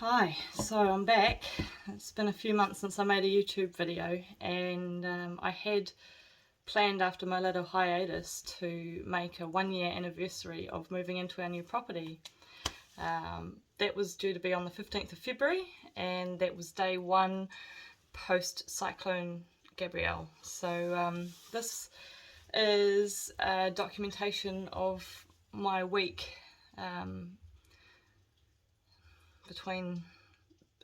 Hi, so I'm back. It's been a few months since I made a YouTube video, and I had planned after my little hiatus to make a 1 year anniversary of moving into our new property. That was due to be on the 15th of February, and that was day one post Cyclone Gabrielle. So this is a documentation of my week between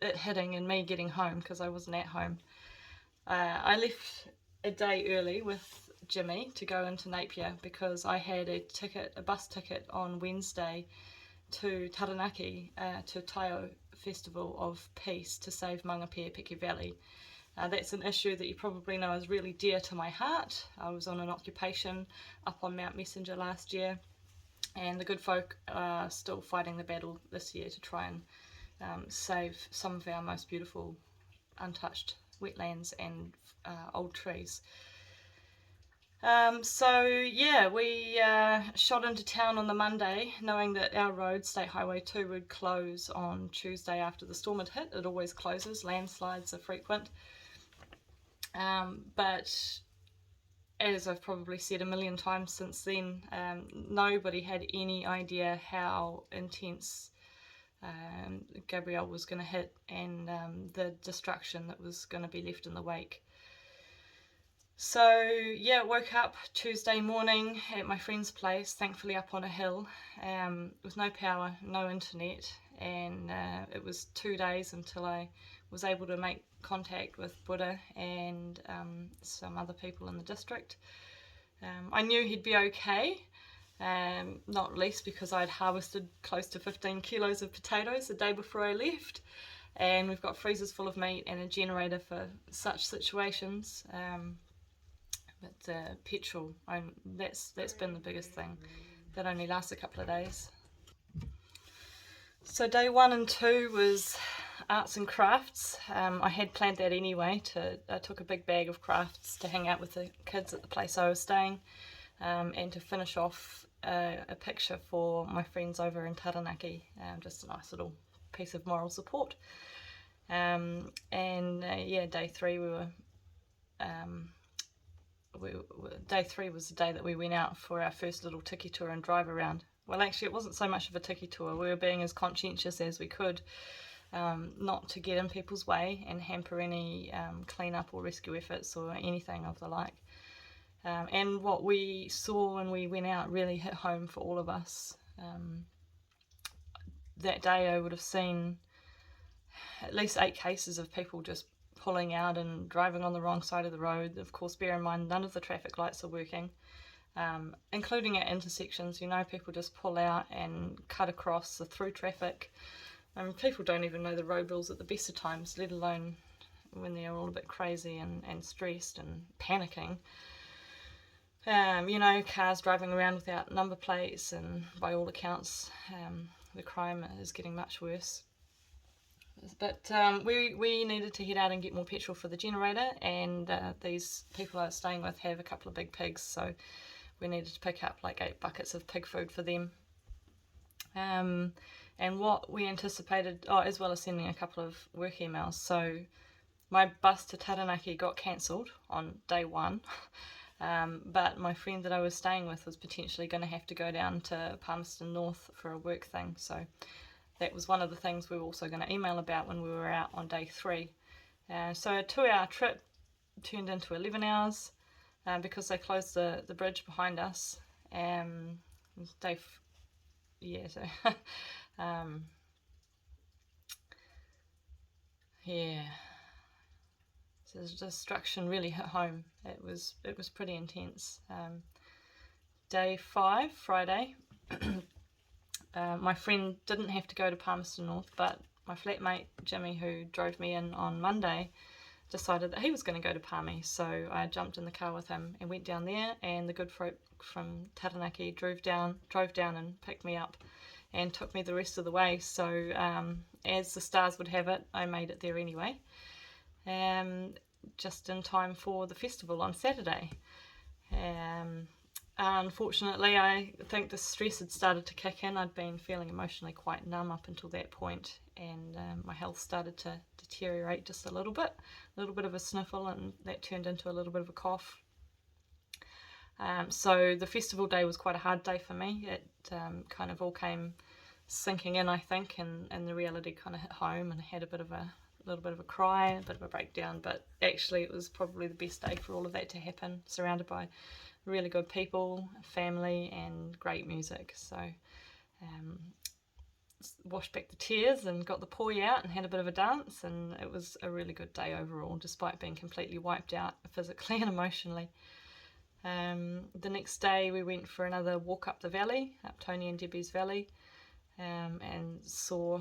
it hitting and me getting home, because I wasn't at home. I left a day early with Jimmy to go into Napier because I had a bus ticket on Wednesday to Taranaki, to Taio Festival of Peace to save Mangapia Piki Valley. That's an issue that you probably know is really dear to my heart. I was on an occupation up on Mount Messenger last year, and the good folk are still fighting the battle this year to try and save some of our most beautiful untouched wetlands and old trees. So yeah, we shot into town on the Monday knowing that our road, State Highway 2, would close on Tuesday after the storm had hit. It always closes, landslides are frequent. But as I've probably said a million times since then, nobody had any idea how intense Gabrielle was going to hit, and the destruction that was going to be left in the wake. So yeah, woke up Tuesday morning at my friend's place, thankfully up on a hill, with no power, no internet, and it was 2 days until I was able to make contact with Buddha and some other people in the district. I knew he'd be okay, not least because I'd harvested close to 15 kilos of potatoes the day before I left, and we've got freezers full of meat and a generator for such situations. But petrol, that's been the biggest thing. That only lasts a couple of days. So day 1 and 2 was arts and crafts. I had planned that anyway. I took a big bag of crafts to hang out with the kids at the place I was staying, and to finish off a picture for my friends over in Taranaki, just a nice little piece of moral support. And yeah, day 3 day 3 was the day that we went out for our first little tiki tour and drive around. Well, actually it wasn't so much of a tiki tour. We were being as conscientious as we could, not to get in people's way and hamper any clean-up or rescue efforts or anything of the like. And what we saw when we went out really hit home for all of us. That day I would have seen at least 8 cases of people just pulling out and driving on the wrong side of the road. Of course, bear in mind none of the traffic lights are working, including at intersections. You know, people just pull out and cut across the through traffic. People don't even know the road rules at the best of times, let alone when they're all a bit crazy and stressed and panicking. You know, cars driving around without number plates, and by all accounts the crime is getting much worse. But we needed to head out and get more petrol for the generator, and these people I was staying with have a couple of big pigs, so we needed to pick up like 8 buckets of pig food for them. And what we anticipated, as well as sending a couple of work emails. So my bus to Taranaki got cancelled on day 1, but my friend that I was staying with was potentially going to have to go down to Palmerston North for a work thing, so that was one of the things we were also going to email about when we were out on day 3. So a 2-hour trip turned into 11 hours because they closed the bridge behind us. Yeah, so yeah, so the destruction really hit home. It was pretty intense. Day 5, Friday. My friend didn't have to go to Palmerston North, but my flatmate Jimmy, who drove me in on Monday, decided that he was going to go to Palmy, so I jumped in the car with him and went down there, and the good folk from Taranaki drove down and picked me up and took me the rest of the way. So as the stars would have it, I made it there anyway, just in time for the festival on Saturday. Unfortunately, I think the stress had started to kick in. I'd been feeling emotionally quite numb up until that point, and my health started to deteriorate just a little bit of a sniffle, and that turned into a little bit of a cough. So the festival day was quite a hard day for me. It kind of all came sinking in, I think, and the reality kind of hit home, and I had a little bit of a cry, a bit of a breakdown, but actually it was probably the best day for all of that to happen, surrounded by really good people, family, and great music. So washed back the tears and got the poi out and had a bit of a dance, and it was a really good day overall, despite being completely wiped out physically and emotionally. The next day we went for another walk up the valley, up Tony and Debbie's valley, and saw,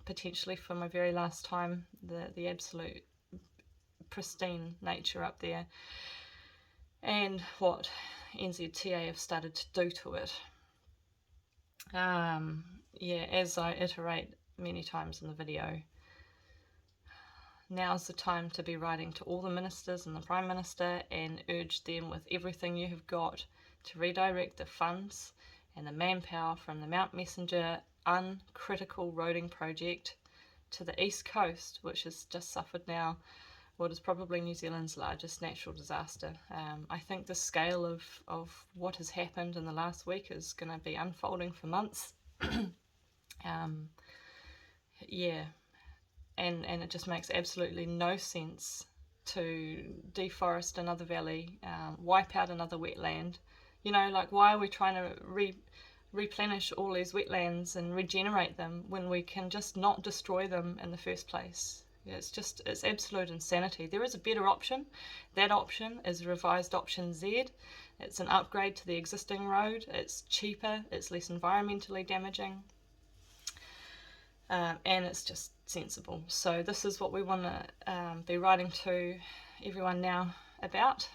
potentially for my very last time, the absolute pristine nature up there, and what NZTA have started to do to it. Yeah, as I iterate many times in the video, now's the time to be writing to all the ministers and the Prime Minister and urge them with everything you have got to redirect the funds and the manpower from the Mount Messenger uncritical roading project to the East Coast, which has just suffered now what is probably New Zealand's largest natural disaster. I think the scale of what has happened in the last week is going to be unfolding for months. Yeah, and it just makes absolutely no sense to deforest another valley, wipe out another wetland. You know, like, why are we trying to replenish all these wetlands and regenerate them when we can just not destroy them in the first place? It's absolute insanity. There is a better option. That option is revised option Z. It's an upgrade to the existing road. It's cheaper, it's less environmentally damaging, and it's just sensible. So this is what we want to be writing to everyone now about.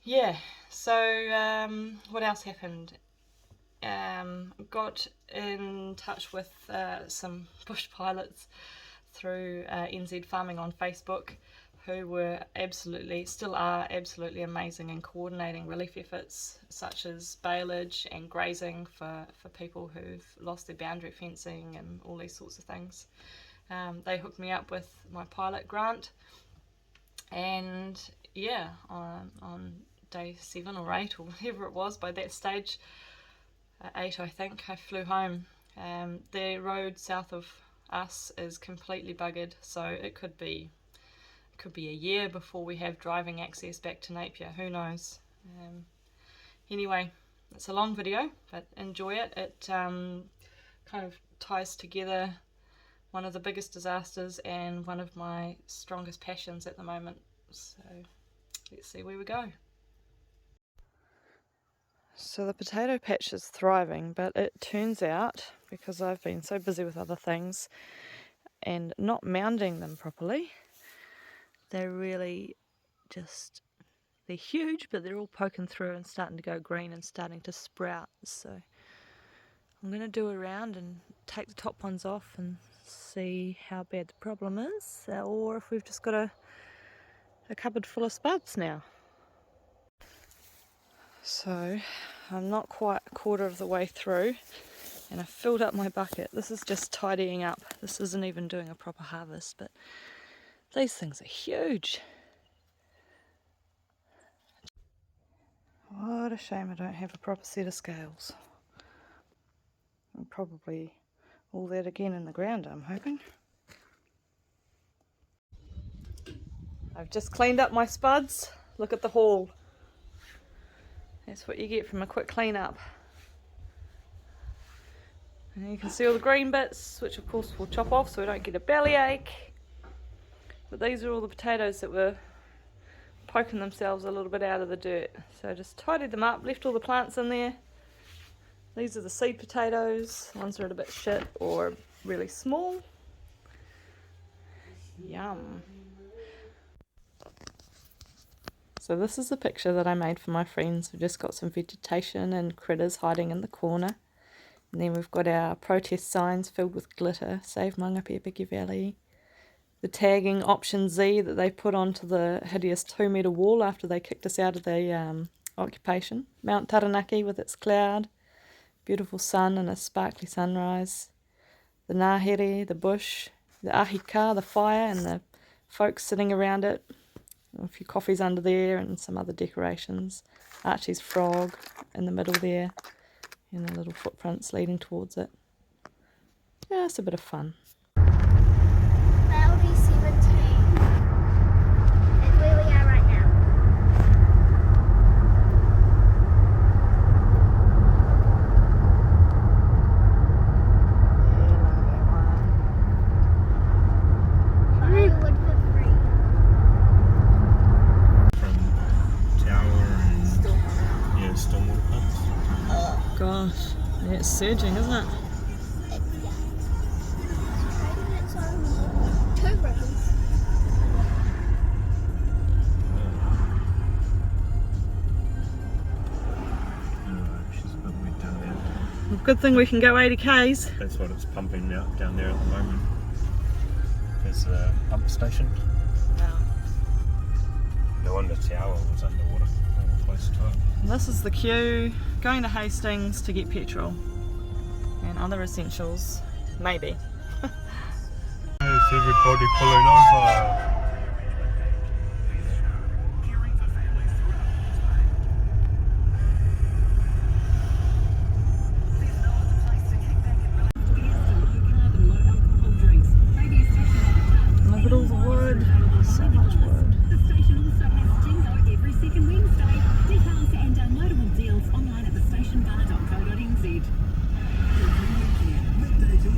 Yeah, so what else happened? Got in touch with some bush pilots through NZ Farming on Facebook, who were still are absolutely amazing in coordinating relief efforts such as baleage and grazing for people who've lost their boundary fencing and all these sorts of things. They hooked me up with my pilot grant, and yeah, on day 7 or 8 or whatever it was, by that stage, 8 I think, I flew home. The road south of us is completely buggered, so it could be a year before we have driving access back to Napier. Who knows? Anyway, it's a long video, but enjoy it. It kind of ties together one of the biggest disasters and one of my strongest passions at the moment. So let's see where we go. So the potato patch is thriving, but it turns out, because I've been so busy with other things and not mounding them properly, they're really they're huge, but they're all poking through and starting to go green and starting to sprout. So I'm going to do a round and take the top ones off and see how bad the problem is, or if we've just got a cupboard full of spuds now. So I'm not quite a quarter of the way through, and I've filled up my bucket. This is just tidying up. This isn't even doing a proper harvest, but these things are huge. What a shame I don't have a proper set of scales. And probably all that again in the ground, I'm hoping. I've just cleaned up my spuds. Look at the haul. That's what you get from a quick clean up. And you can see all the green bits, which of course we'll chop off so we don't get a bellyache. But these are all the potatoes that were poking themselves a little bit out of the dirt. So I just tidied them up, left all the plants in there. These are the seed potatoes. Ones that are a bit shit or really small. Yum. So this is a picture that I made for my friends. We've just got some vegetation and critters hiding in the corner. And then we've got our protest signs filled with glitter. Save Mangapia Biggie Valley. the tagging option Z that they put onto the hideous 2-metre wall after they kicked us out of the occupation. Mount Taranaki with its cloud, beautiful sun and a sparkly sunrise. The ngahere, the bush, the ahika, the fire, and the folks sitting around it. A few coffees under there and some other decorations. Archie's frog in the middle there, and the little footprints leading towards it. Yeah, it's a bit of fun. That'll be 17. That's where we are right now. Hollywood for free. From Tower and yeah, stormwater pumps. Gosh, yeah, it's surging, isn't it? It's on 2 rivers. She's a bit wet down there. Well, good thing we can go 80 k's. That's what it's pumping out down there at the moment. There's a pump station. Wow. No wonder Tower was underwater. They were close to it. And this is the queue going to Hastings to get petrol and other essentials, maybe. There's everybody pulling over. Look at all the wood, so much wood. The station also has Jingo every second Wednesday. Details and downloadable deals online at thestationbar.co.nz. Midday till 3.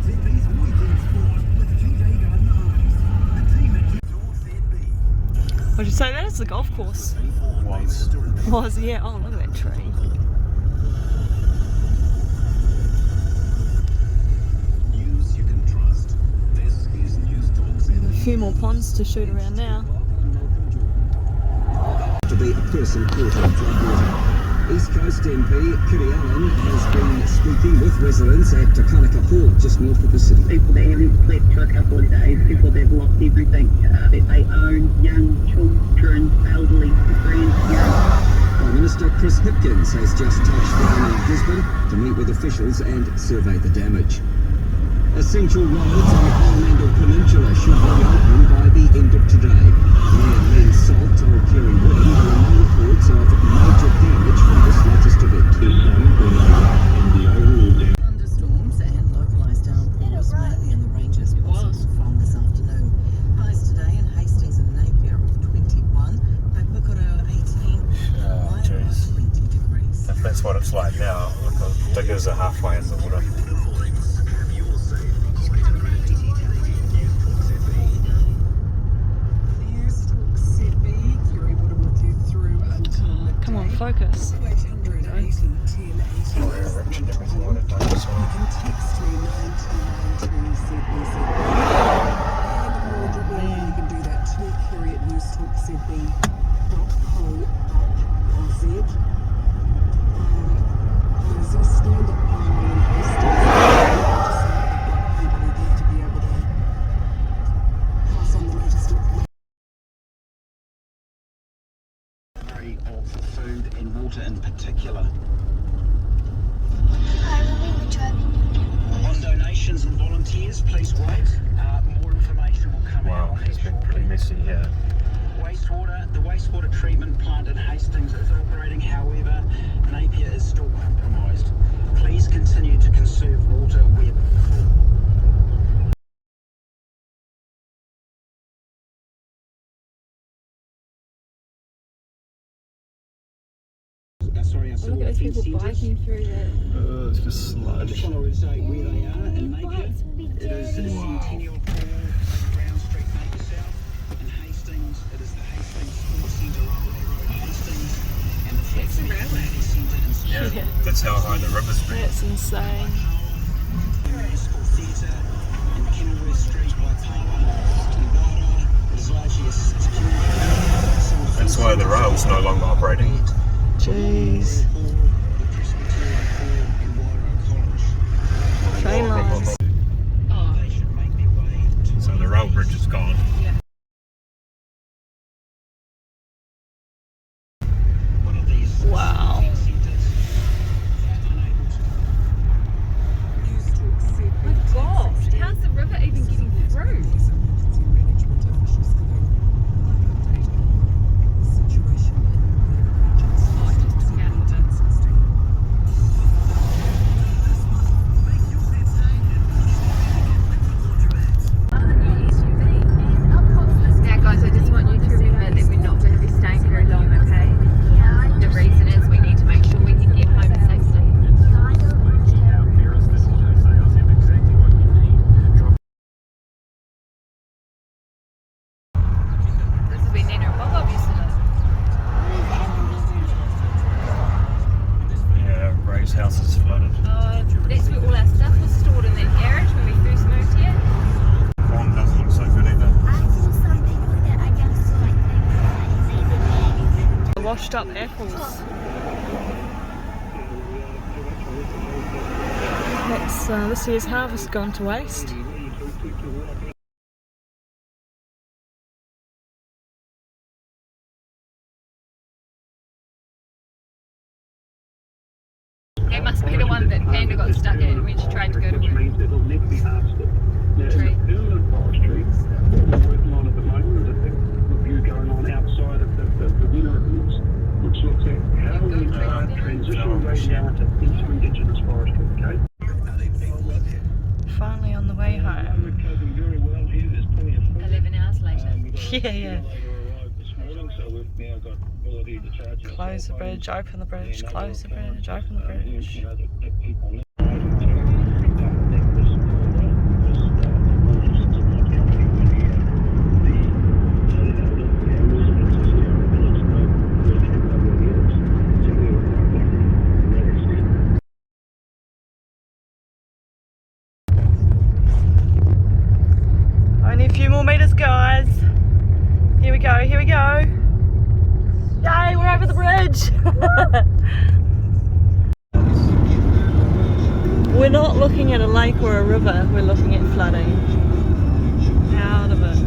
ZB's Weekend Sport with GJ Garden Arms. The team at ZB. Would you say that is the golf course? Was, yeah. Oh, look at that tree. News you can trust. This is News Talk A few more ponds to shoot around now. to be a person caught in floodwater. East Coast MP Kitty Allen has been speaking with residents at Takanaka Port, just north of the city. People that haven't slept for a couple of days, people that have lost everything that they own, young children, elderly, grandparents. Prime Minister Chris Hipkins has just touched down in Gisborne to meet with officials and survey the damage. Essential roads on the Coromandel Peninsula should reopen by the end of today. Mayor Len Salt told Kerry Wood there are no reports of major damage from this latest event. Thunderstorms and localised downpours mainly in the ranges possible from this afternoon. Highs today in Hastings and Napier of 21, Paipukoro 18, Wairoa jeez. 20 degrees. If that's what it's like now, look, the diggers are halfway in the water. Come on, focus. Of food and water in particular. I will be the driving. On donations and volunteers, please wait. More information will come out. Wow, it's been pretty messy here. The wastewater treatment plant in Hastings is operating, however, Napier is still compromised. Please continue to conserve water where possible. Sorry, I saw Look at those people biking through that. It's just I sludge. just want to say where they are in Napier. It is the Centennial Hall, Brown Street, Napier South. In Hastings, it is the Hastings Sports Centre, Railway Road, Hastings, and the Flexible Community Centre in Smith. Yeah, that's how high the river's been. That's insane. Municipal Theatre in Kenilworth Street, Waipawa. In Wairoa, it is largely a security. That's why the rail's no longer operating. Jeez. The Presbyterian Hall in Wairoa College. Train lines. They whose house is flooded. That's where all our stuff was stored in that garage when we first moved here. Corn doesn't look so good either. I saw some people that I just saw like they Washed up apples. That's this year's harvest gone to waste. That must be the one that Panda got stuck in when she tried to go to work. Tree. Finally on the way home. 11 hours later. Yeah. Close the bridge, open the bridge, close the bridge, open the bridge. Only a few more meters, guys. Here we go, here we go. Yay, we're over the bridge. We're not looking at a lake or a river, we're looking at flooding. Out of it.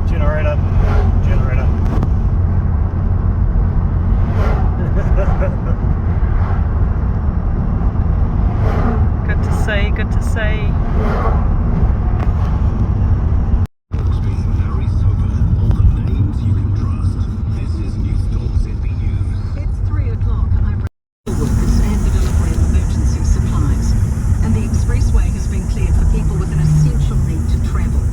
Generator. Good to see, good to see. It's 3 o'clock. I'm workers and the delivery of emergency supplies. And the expressway has been cleared for people with an essential need to travel.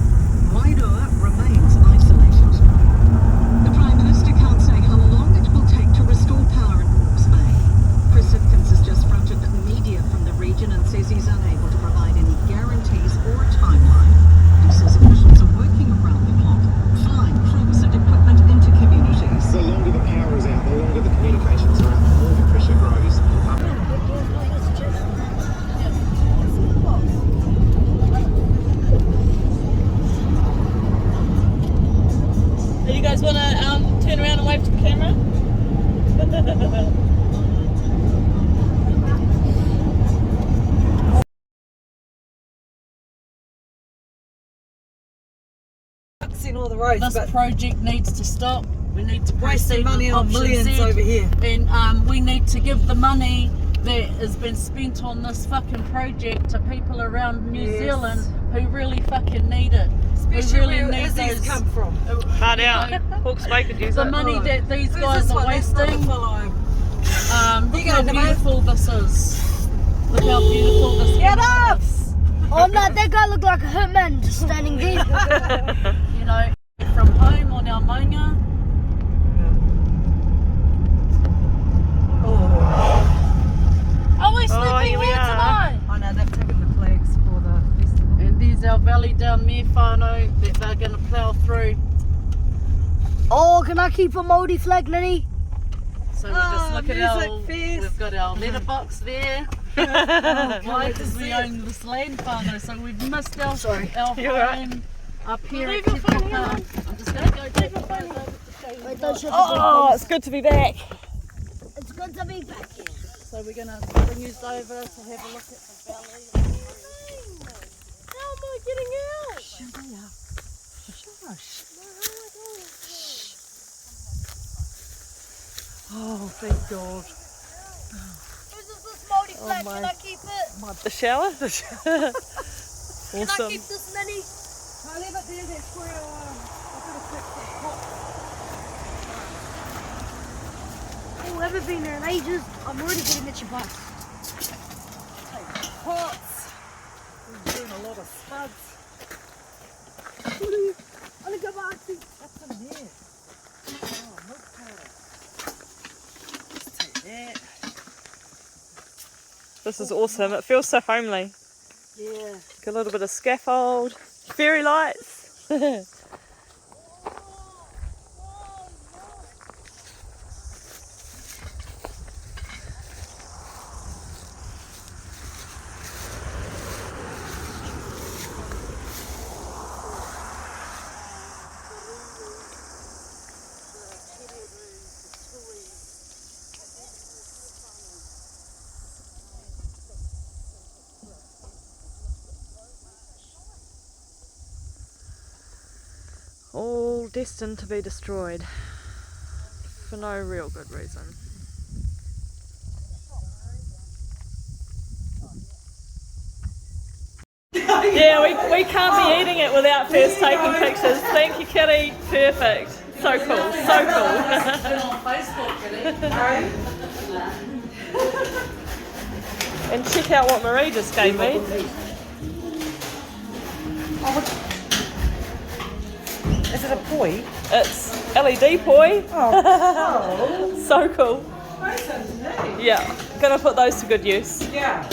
Wairua remains isolated. The Prime Minister can't say how long it will take to restore power in Hawke's Bay. Chris Hipkins has just fronted media from the region and says he's unable to provide any guarantees or a timeline. He says officials are working around the clock, flying troops and equipment into communities. The longer the power is out, the longer the communications are out, the more the pressure grows. Do you guys want to turn around and wave to the camera? In all the roads, This project needs to stop. We need to wasting proceed money with on option millions Z, over here. and we need to give the money that has been spent on this fucking project to people around New Zealand who really fucking need it. Especially who really where need Izzy's those, come from. Hard out. Hawke's Bay could use the it. money that these Who's guys this are one? That's not the wasting. fellow. Look You how go, Devon. beautiful this is. Look how beautiful this Get is. up! Oh no, that guy looked like a hitman just standing there. You know, from home on our maunga. Are we sleeping here we here are. tonight? I know they've taken the flags for the festival. And there's our valley down there, whānau, that they're going to plough through. Oh, can I keep a Māori flag, Nini? So we just look at our, music fest. we've got our letterbox there. Why? Because we own this land, whānau, so we've missed our You're home up here at Kepa Park. I'm just going to go take a photo to show you. Wait, don't show the Oh, big it's good to be back. things. It's good to be back here. So we're going to bring you over to have a look at the valley. How am I getting out? Oh, thank God. Whose is this Māori flag? my- Can I keep it? The shower? The shower. Can I Awesome. keep this, Nini? I'll leave it there, that's where I've got to fix the pot. Oh, I haven't been there in ages. I'm already getting itchy butts. Pots. We're doing a lot of spuds. I'm gonna go This is awesome. It feels so homely. Yeah. Got a little bit of scaffold, fairy lights. All destined to be destroyed for no real good reason. Yeah, we can't be eating it without first taking pictures. Thank you, Kitty. Perfect. So cool, so cool. And check out what Marie just gave me. Is it a poi? It's LED poi. Oh. So cool. That sounds neat. Yeah, gonna put those to good use. Yeah.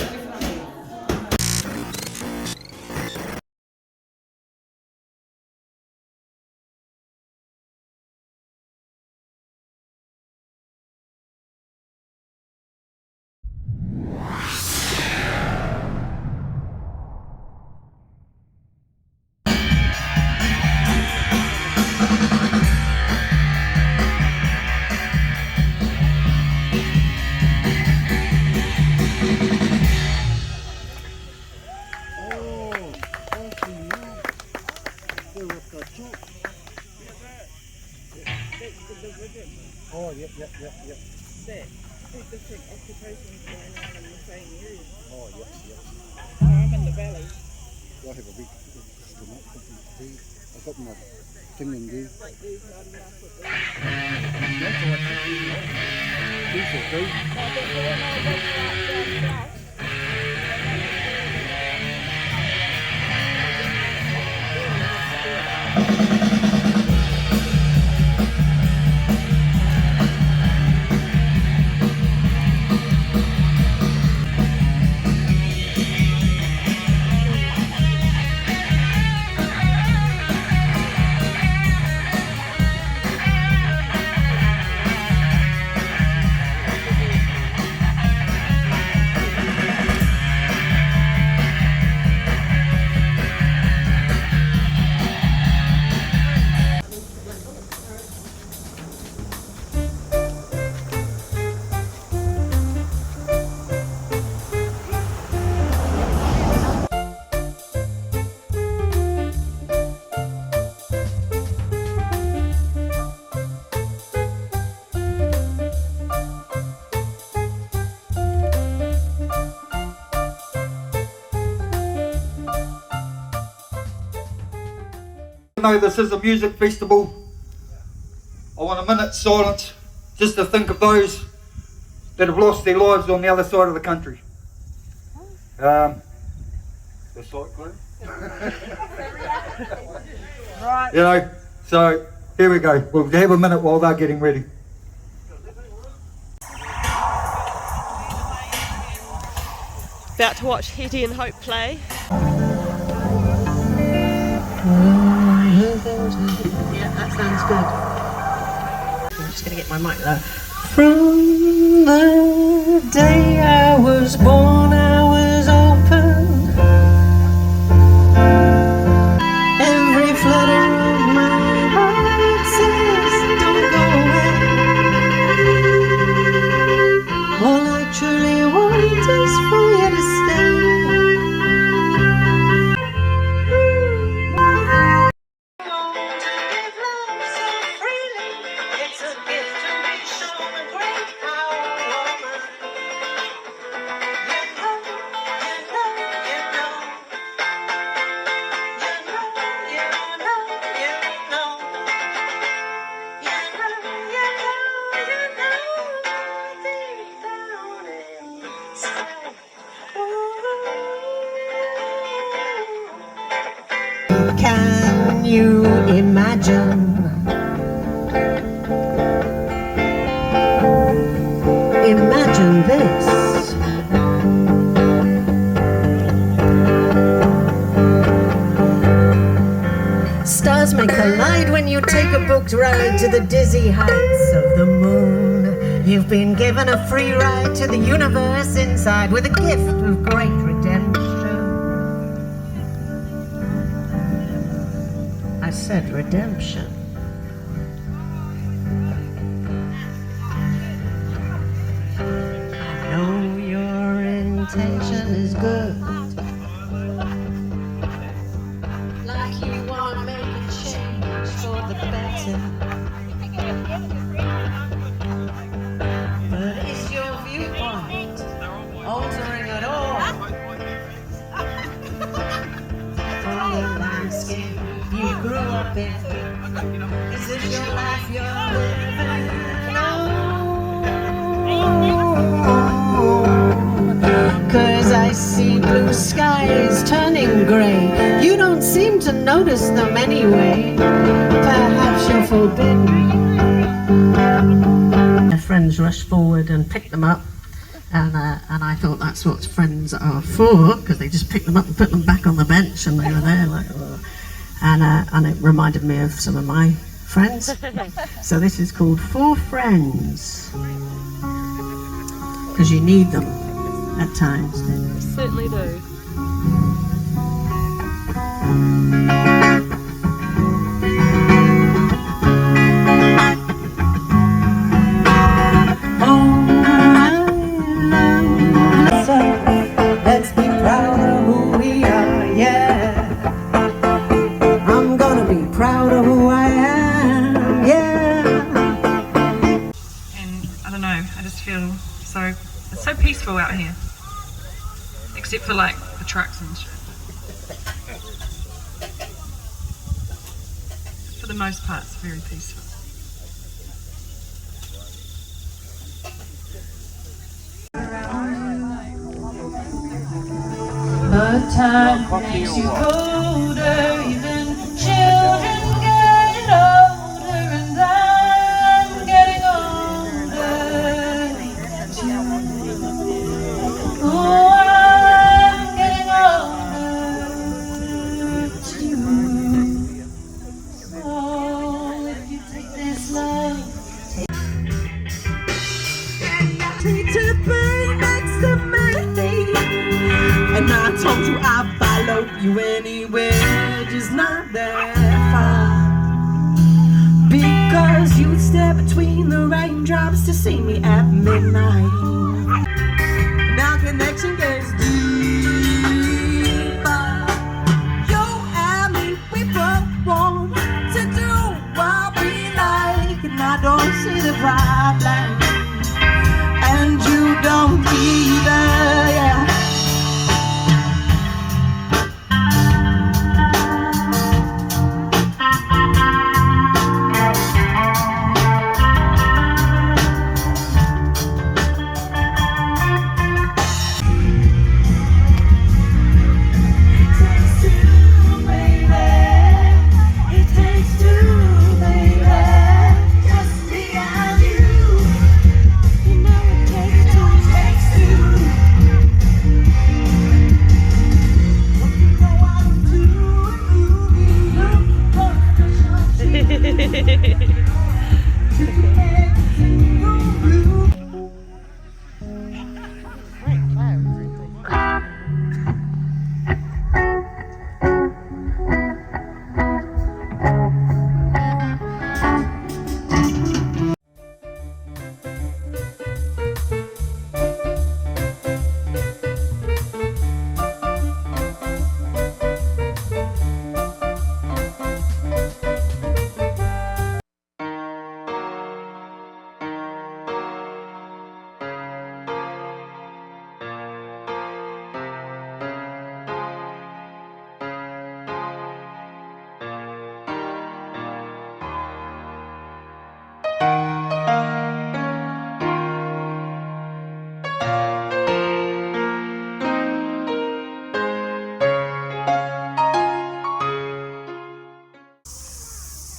Oh, yep. Two different occupations going on in the same area. Oh, yep. I'm in the valley. I have a big I've got my thing in there. Like these, not enough of Even though this is a music festival, I want a minute's silence just to think of those that have lost their lives on the other side of the country. The cyclone. Right. You know, so here we go. We'll have a minute while they're getting ready. About to watch Hetty and Hope play. Yeah, that sounds good. I'm just going to get my mic there. From the day I was born, I was open. Every flutter of my heart says, don't go away. All I truly want is for you to stay. you take a booked ride to the dizzy heights of the moon. You've been given a free ride to the universe inside with a gift of great redemption. I said redemption. I know your intention is good. Like you want to make a change for the better. But is your viewpoint altering at all from the landscape you grew up in? Is this your life you're living? Cause I see blue skies turning grey. You don't seem to notice them anyway. Perhaps you're forbidden. Their friends rushed forward and picked them up. And I thought that's what friends are for, because they just picked them up and put them back on the bench and they were there like, oh. And it reminded me of some of my friends. So this is called For Friends. Because you need them at times. You certainly do. Let's be proud of who we are, yeah. I'm gonna be proud of who I am, yeah. And I don't know, I just feel it's so peaceful out here. Except for like the trucks and shit. For the most part, it's very peaceful. But time makes you colder, even children get older, and I'm getting older too. Oh, I'm getting older too. So if you take this love, take to be next to me. And I told you I'd follow you anywhere, just not that far. Because you'd step between the raindrops to see me at midnight. And our connection gets deeper. You and me, we both want to do what we like. And I don't see the problem, and you don't either, yeah.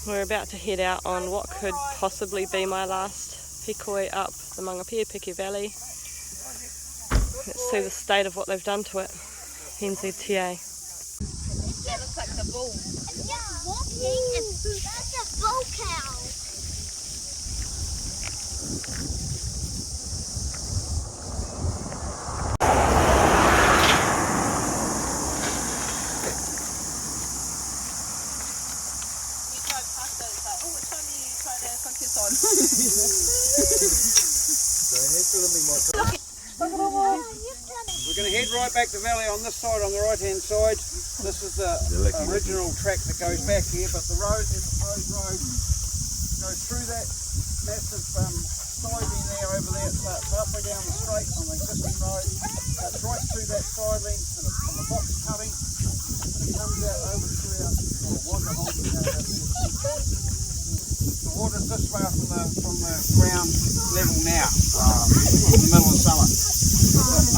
We're about to head out on what could possibly be my last hikoi up the Mangapia Piki Valley. Let's see the state of what they've done to it. NZTA. That looks like the bull. Yeah, walking is such a bull. We're going to head right back the valley on this side, on the right-hand side. This is the original track that goes back here, but the road, the proposed road, goes through that massive side beam there over there. It starts halfway down the straight on the existing road, cuts right through that side length from the box cutting, and it comes out over through our water holding down over there. The water's this far from the ground level now, in the middle of summer.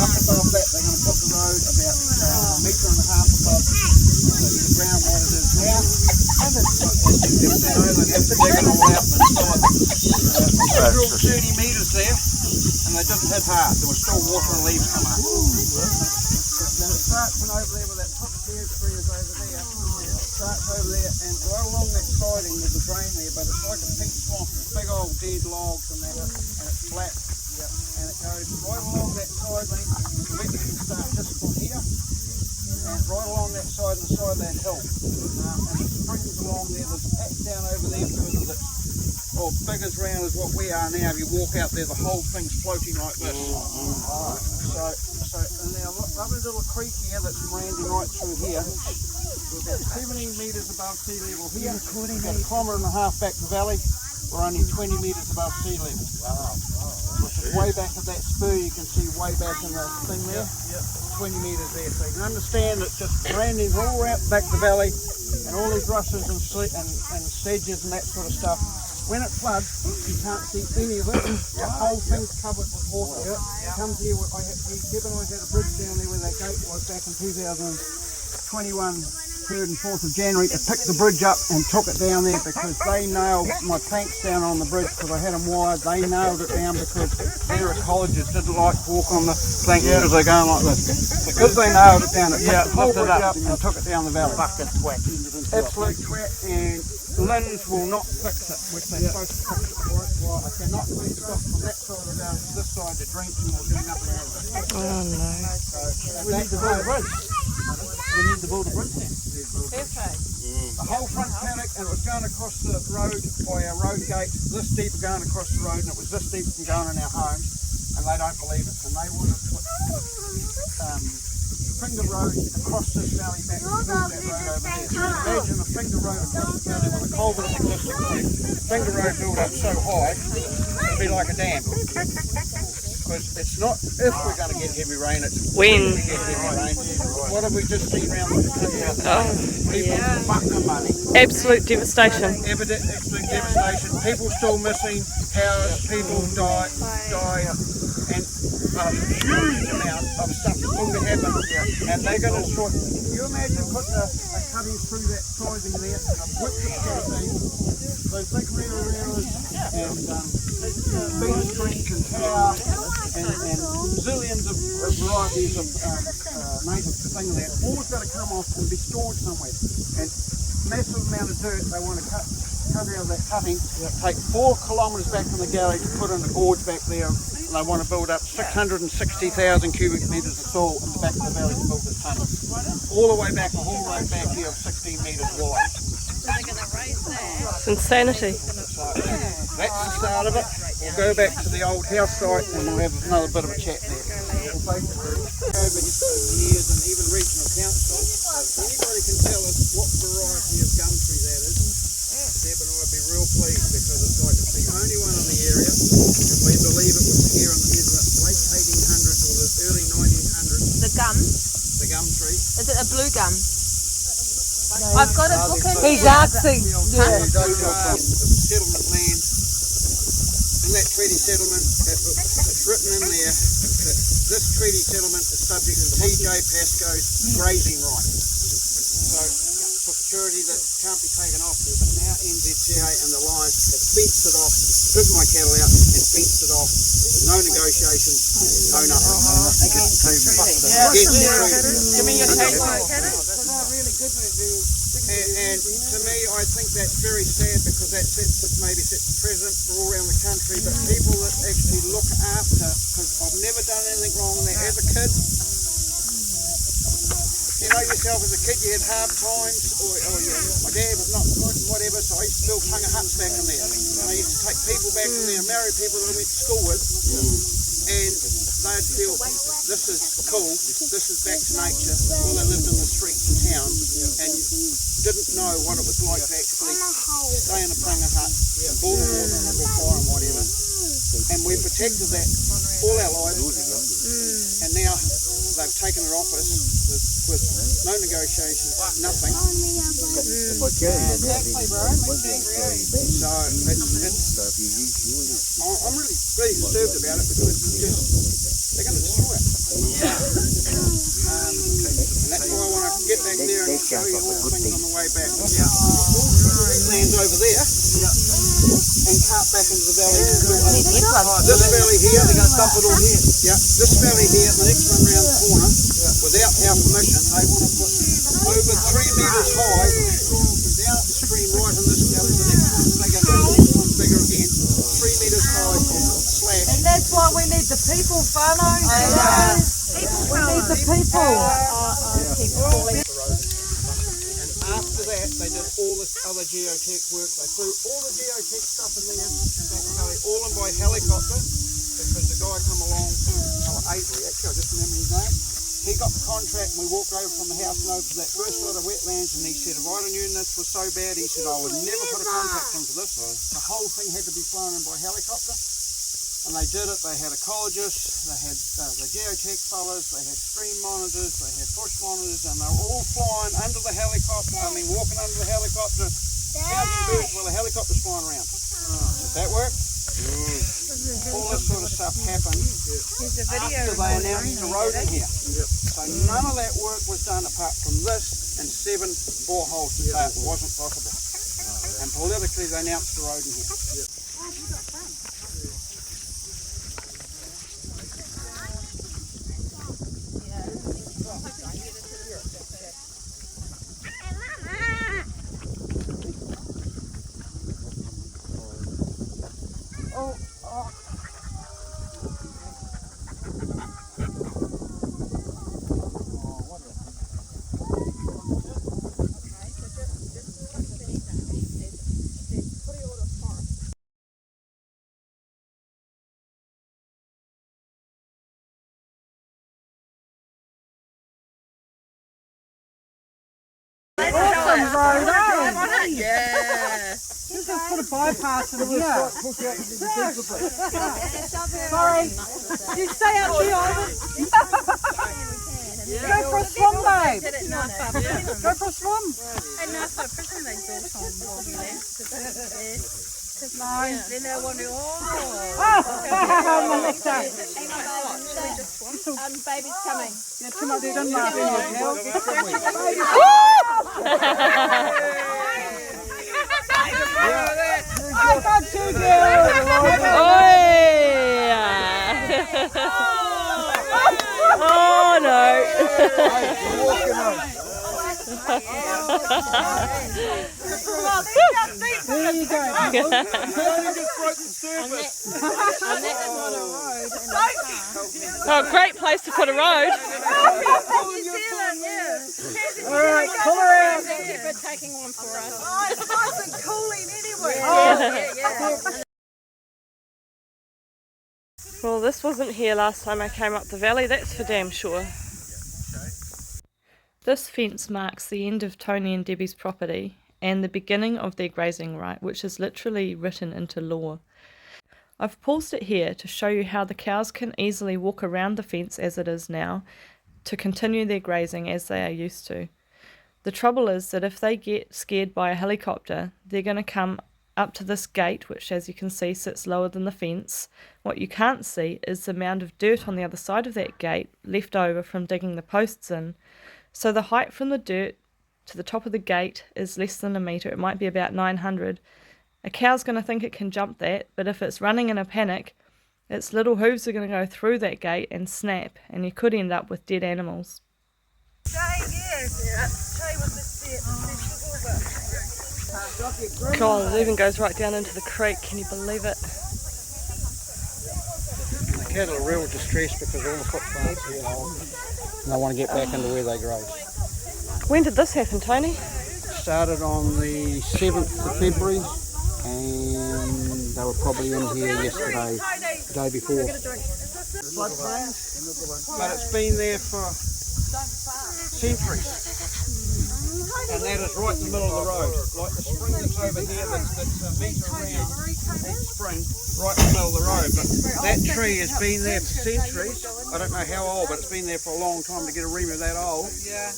Up above that, they're going to put the road about a metre and a half above the ground what it is now. And they'd have to dig it all out and install it. They drilled 30 metres there, and they didn't hit hard. There was still water and leaves coming up. Then it starts from over there where that top tier tree is over there. It starts over there, and right along that siding there's a drain there, but it's like a pink swamp. There's big old dead logs and that, and it's flat. And it goes right along that side length. The wetlands start just from here, and right along that side and the side of that hill. And it springs along there. There's a patch down over there further that's big as round as what we are now. If you walk out there, the whole thing's floating like this. And now look, lovely little creek here that's meandering right through here. We're about 17 metres above sea level here. We've got a kilometre and a half back the valley. We're only 20 metres above sea level. Which is way back at that spur, you can see way back in the thing there. 20 metres there. So you can understand it's just meandering all right back the valley, and all these rushes and sedges and that sort of stuff. When it floods, you can't see any of it. The whole thing's covered with water. It comes here. Deb and I had a bridge down there where that gate was back in 2021, 3rd and 4th of January, to pick the bridge up and took it down there because they nailed my planks down on the bridge because I had them wired. They nailed it down because their ecologists didn't like to walk on the planks because they're going like this. Because they nailed it down, it picked the whole bridge up and took it down the valley. Fucking twat. Absolute twat, and Linns will not fix it, which they're supposed to fix it for it. Well, I cannot fix it off from that side of the valley to this side to drink and we'll do nothing else. Oh no. So we need to build a bridge. We need to build a bridge then. Perfect. The whole front paddock, and it was going across the road by our road gate, this deep going across the road, and it was this deep from going in our homes, and they don't believe it. And they would have put finger road across this valley back and build that road over there. So imagine a finger road across the valley with a culvert of existing creek. Finger road built up so high, it'd be like a dam. Because it's not if we're going to get heavy rain, it's when we get heavy rain. What have we just seen around the country out there? People fuck the money. Absolute devastation. Absolute devastation. People still missing. Houses, people die, and a huge amount of stuff is going to happen. And they're going to destroy. Can you imagine putting a cutting through that siding there, whip the sort of thing, those big rear-rearers, and bean streets and tower, and zillions of varieties of native things there. All's got to come off and be stored somewhere. And massive amount of dirt they want to cut out of that cutting, take 4 kilometres back from the garage, put in a gorge back there, and they want to build up 660,000 cubic metres of soil in the back of the valley to build this tunnel. All the way back, a whole road back here of 16 metres wide. So they're going to raise that. It's insanity. So that's the start of it. We'll go back to the old house site and we'll have another bit of a chat there. We'll basically over years and even regional council, anybody can tell us what variety of gum tree that is. Deb and I would be real pleased because it's like it's the only one in the area, and we believe it was here in the late 1800s or the early 1900s. The gum? The gum tree. Is it a blue gum? I've got a book in He's here. asking. Yeah. Settlement land. In that treaty settlement, it's written in there that this treaty settlement is subject to T.J. Pascoe's grazing right. So, for security that can't be taken off, but now NZCA and the Alliance have fenced it off, driven my cattle out and fenced it off. No negotiations, no nothing. Against the treaty. Give me your table. And to me, I think that's very sad because that maybe sets a precedent for all around the country. But people that actually look after, because I've never done anything wrong there as a kid. You know yourself as a kid, you had hard times, or my dad was not good and whatever, so I used to build punga huts back in there. And I used to take people back in there, marry people that I went to school with, and they'd feel, this is cool, this is back to nature. All they lived in the streets and towns, and didn't know what it was like to actually stay in a punga hut, and boil the water and have a fire and whatever. And we protected that all our lives, and now they've taken it off us with no negotiations, nothing. So I'm really disturbed about it because they're going to destroy it. And that's why I want to get back there and show you all the things on the way back. Land over there and cart back into the valley. This valley here, they're going to dump it all here. Yeah, this valley here, the next one round the corner, without our permission, they want to put over 3 metres high down the stream right in this valley. The next one's bigger, the next one's bigger again. 3 metres high slash. And that's why we need the people, whānau. We need the people. After that, they did all this other geotech work. They flew all the geotech stuff in there, all in by helicopter, because the guy come along, Avery, actually, I just remember his name. He got the contract and we walked over from the house and over to that first lot of wetlands, and he said, if I'd have known this was so bad, he said, I would never put a contract into this. The whole thing had to be flown in by helicopter. And they did it. They had ecologists, they had the geotech fellas, they had stream monitors, they had bush monitors, and they were all flying under the helicopter, walking under the helicopter, counting birds while the helicopter's flying around. Did that work? All this sort of stuff happened after they announced the road in here. So none of that work was done apart from this and 7 boreholes to start. It wasn't possible. And politically they announced the road in here. Awesome road, eh? Yeah. Just put a bypass in here. Sorry. You stay out there, Ivan. Go for a swim, babe. Go for a swim. Then they're wondering, Melissa. baby's coming. Yeah, come on, they don't laugh anymore. I got you, girl. Oh no. There you go. Oh, great place to put a road. Alright, pull around. Thank you for taking one for us. Oh, it's nice and cooling anyway. Well, this wasn't here last time I came up the valley, that's for damn sure. This fence marks the end of Tony and Debbie's property and the beginning of their grazing right, which is literally written into law. I've paused it here to show you how the cows can easily walk around the fence as it is now to continue their grazing as they are used to. The trouble is that if they get scared by a helicopter, they're going to come up to this gate, which as you can see sits lower than the fence. What you can't see is the mound of dirt on the other side of that gate left over from digging the posts in. So the height from the dirt to the top of the gate is less than a metre. It might be about 900. A cow's going to think it can jump that, but if it's running in a panic, its little hooves are going to go through that gate and snap, and you could end up with dead animals. Jay, yes. Jay was the God, it even goes right down into the creek, can you believe it? The cattle are real distressed because all the foot plants here are old, and they want to get back into where they graze. When did this happen, Tony? Started on the 7th of February and they were probably in here yesterday, the day before. Floodplain, but it's been there for centuries. And that is right in the middle of the road. Like the spring that's over here, that's a metre around, that spring, right in the middle of the road. But that tree has been there for centuries. I don't know how old, but it's been there for a long time to get a ream of that old. Yeah.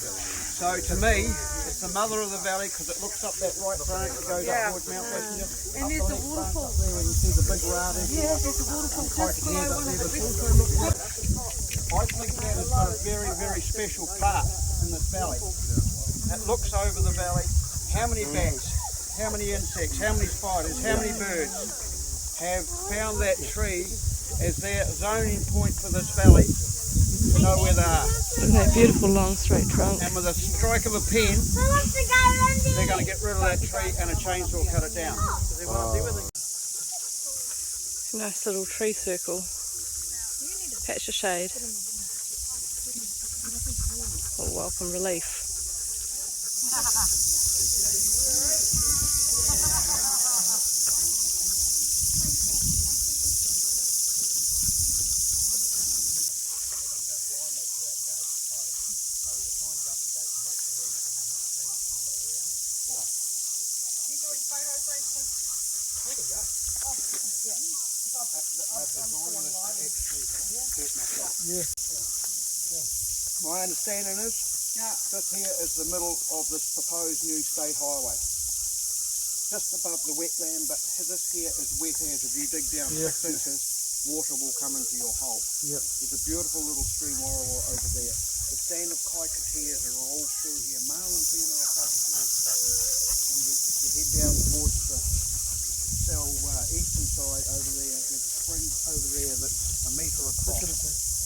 So to me, it's the mother of the valley because it looks up that right front, it goes up towards Mount Western. And there's a waterfall. There where you see the big rata. Yeah, there's a waterfall just below one of the also looks like, I think that has got a very, very special part in this valley. It looks over the valley. How many bats, how many insects, how many spiders, how many birds have found that tree as their zoning point for this valley to know where they are. Look at that beautiful long straight trunk. And with a strike of a pen, they're going to get rid of that tree and a chainsaw cut it down. Nice little tree circle. Patch of shade. Oh, welcome relief. My understanding is this here is the middle of this proposed new state highway. Just above the wetland, but this here is wet as if you dig down 6 inches, water will come into your hole. There's a beautiful little stream warrior over there. The stand of cockatiels are all through here, male and female cockatiels. And if you head down towards the eastern side over there, there's a spring over there that's a metre across.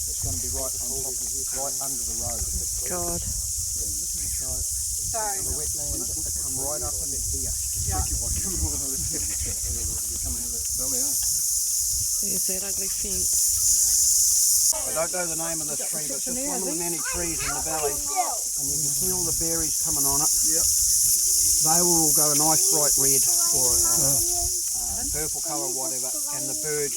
It's going to be right on top of here, right under the road. God. So the wetlands that come right up into here. There's that ugly fence. I don't know the name of this tree, but it's just one of the many trees in the valley. And you can see all the berries coming on it. They will all go a nice bright red or purple colour or whatever, and the birds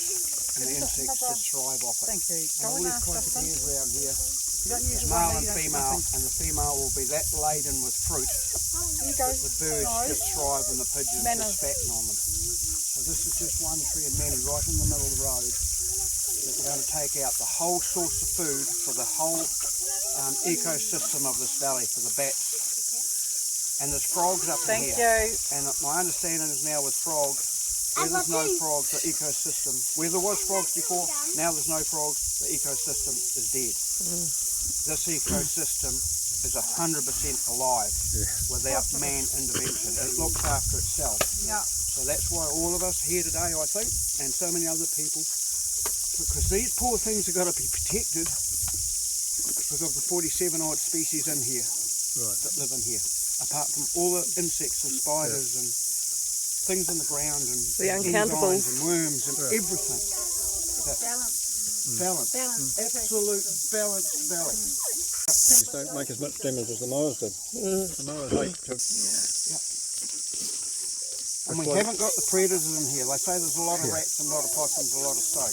and the insects just thrive off it. Thank you. And all these cockatiels around here, there's male and female, and the female will be that laden with fruit that the birds just thrive and the pigeons just fatten on them. So this is just one tree of many right in the middle of the road that we're going to take out the whole source of food for the whole ecosystem of this valley, for the bats. And there's frogs up in here. Thank you. And my understanding is now with frogs, where there's no frogs, the ecosystem, where there was frogs before, now there's no frogs, the ecosystem is dead. This ecosystem is 100% alive without man intervention. It looks after itself. So that's why all of us here today, I think, and so many other people, because these poor things have got to be protected because of the 47 odd species in here that live in here, apart from all the insects and spiders and things in the ground and the uncountables and worms and everything. Balance. Absolute balanced valley. Just don't make as much damage as the mowers did. The mowers hate to... And we haven't got the predators in here. They say there's a lot of rats and a lot of possums, a lot of stoat.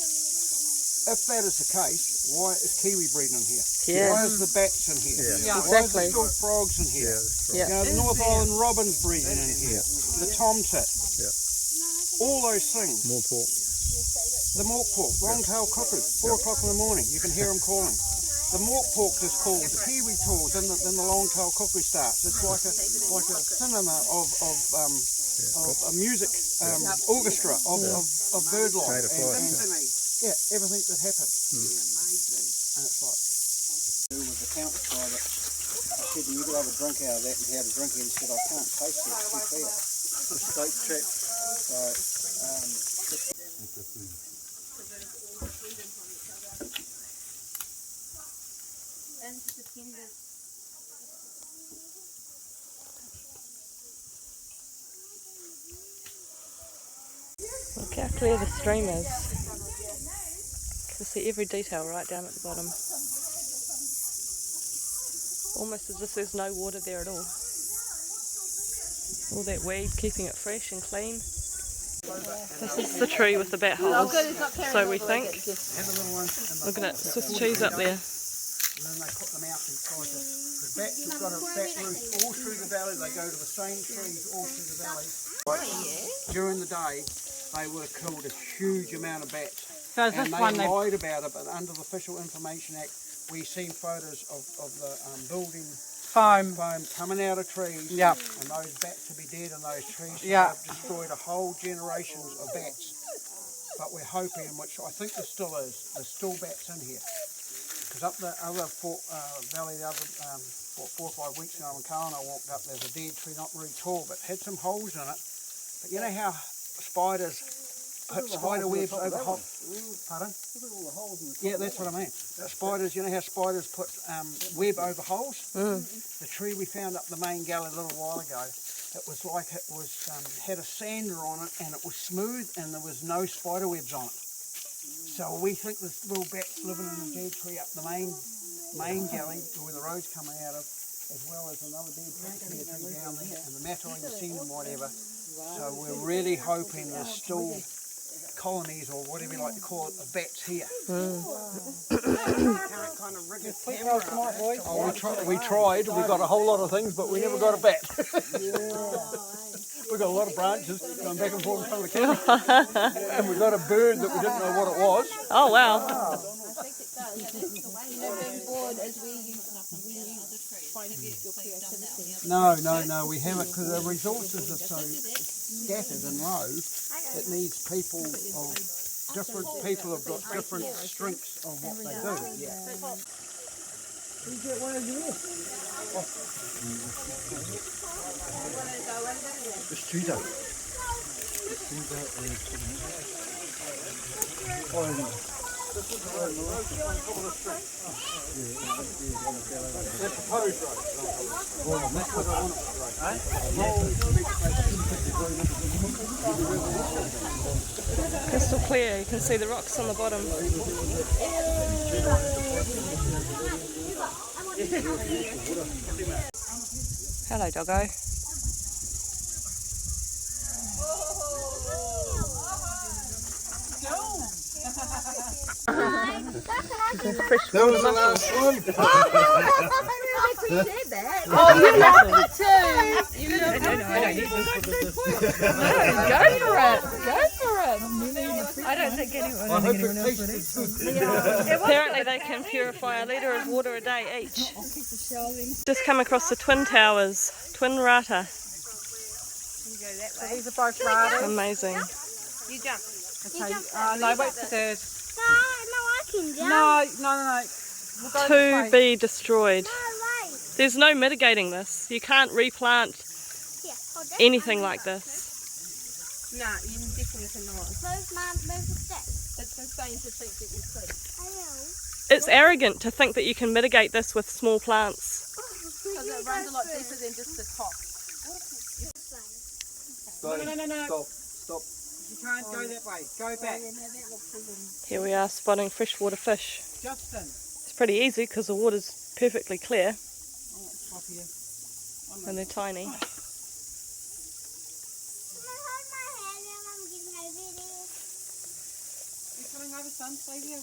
If that is the case, why is kiwi breeding in here? Why is the bats in here? Why is there still frogs in here? You know, the North Island robins breeding in here. The tomtit. All those things. More pork. The mork pork, long-tailed cuckoo, 4 o'clock in the morning, you can hear them calling. The mork pork is called, the kiwi calls, then the long-tailed cuckoo starts. It's like a cinema of a music orchestra of bird life. And everything that happens. And it's like, who was the counter guy that I said, you could have a drink out of that and how to drink it. He said, I can't taste it, it's too fair. The state check. Look how clear the stream is. You can see every detail right down at the bottom. Almost as if there's no water there at all. All that weed keeping it fresh and clean. This is the tree with the bat holes, so we think. Look at it, Swiss cheese up there. And then they put them out inside the bats have got a bat roost all through the valley. They go to the same trees all through the valley. During the day, they would have killed a huge amount of bats. So and this they one lied about it, but under the Official Information Act, we've seen photos of the building foam coming out of trees. Yep. And those bats to be dead in those trees. Yep. They've destroyed a whole generation of bats. But we're hoping, which I think there still is, there's still bats in here. Because up the other valley, the other 4 or 5 weeks ago, when Carl and I walked up, there's a dead tree, not very tall, but had some holes in it. But you know how spiders put spider webs over holes? Pardon? Look at all the holes in the top. Yeah, that's what I mean. Spiders, you know how spiders put web over holes? The tree we found up the main gully a little while ago, it was like it was had a sander on it, and it was smooth, and there was no spider webs on it. So we think there's little bats living in the dead tree up the main gully where the road's coming out of, as well as another dead tree down there, and the Matai, the Sen and whatever. So we're really hoping there's still colonies, or whatever you like to call it, of bats here. We tried. We got a whole lot of things, but we never got a bat. We got a lot of branches going back and forth in front of the camera. And we got a bird that we didn't know what it was. Oh wow. No, we haven't, because the resources are so scattered and low. It needs people of different people have got different strengths of what they do. Yeah. You get one of yours. The street out. That's the Pose Road. That's what I want it. Crystal clear, you can see the rocks on the bottom. Hello, doggo. That was the last one. Oh, you left it too. You left it. Go for it. Go for it. I don't think anyone else would. Apparently they can purify a litre of water a day each. Just come across the twin towers, twin rata. So these are both ratas. Amazing. You jump. Okay. No, wait for third. No, I can jump. No. We'll go To be destroyed. There's no mitigating this. You can't replant anything like this. No, you definitely cannot. Move the stick. It's insane to think that you could. It's arrogant to think that you can mitigate this with small plants. Because it runs a lot deeper than just the top. No. Stop. You can't go that way. Go back. Here we are spotting freshwater fish. Justin. It's pretty easy because the water's perfectly clear. And they're tiny. You're coming over, son. Stay here.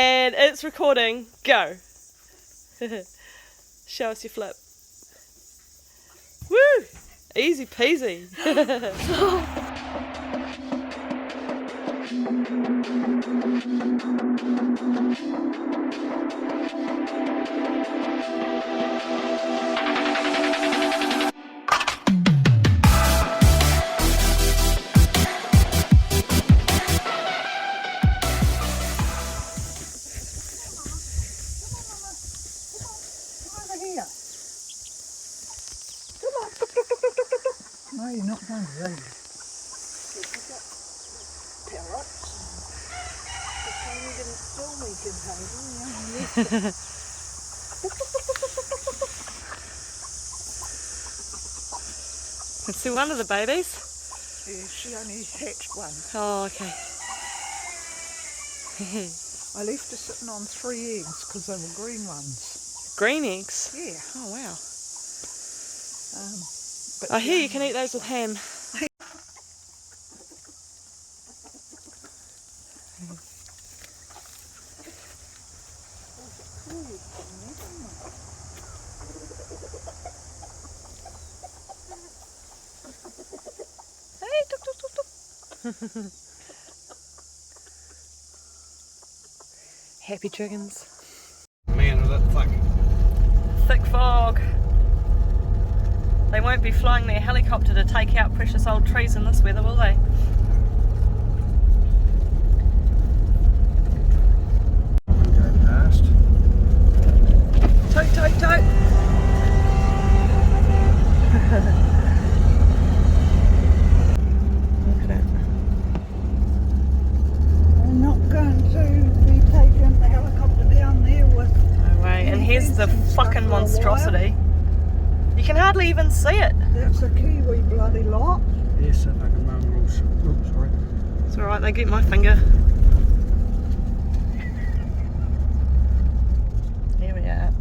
And it's recording. Go. Show us your flip. Woo! Easy peasy. Let's see one of the babies. Yeah, she only hatched one. Oh, okay. I left her sitting on 3 eggs because they were green ones. Green eggs? Yeah. Oh, wow. But I hear you can eat those with ham. Hey, tuk, tuk, tuk, tuk. Happy chickens. Man, is it thick. Thick fog. They won't be flying their helicopter to take out precious old trees in this weather, will they? Go past. Tote, tote, tote. Look at it. I'm not going to be taking the helicopter down there with... No way. And here's the fucking monstrosity. You can hardly even see it. That's a kiwi bloody lot. Yes, if I can mongrels. Oops, sorry. It's alright, they get my finger. Here we are.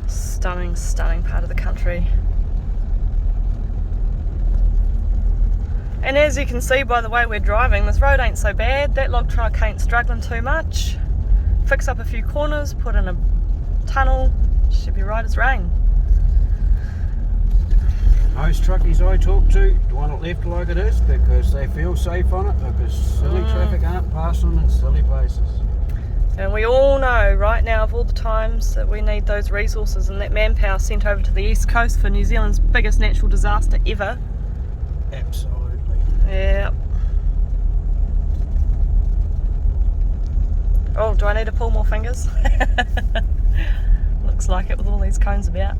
Stunning, stunning part of the country. And as you can see by the way we're driving, this road ain't so bad. That log truck ain't struggling too much. Fix up a few corners, put in a tunnel, should be right as rain. Most truckies I talk to want it left like it is because they feel safe on it, because silly traffic aren't passing them in silly places. And we all know right now of all the times that we need those resources and that manpower sent over to the east coast for New Zealand's biggest natural disaster ever. Absolutely. Yeah. Oh, do I need to pull more fingers? Looks like it with all these cones about.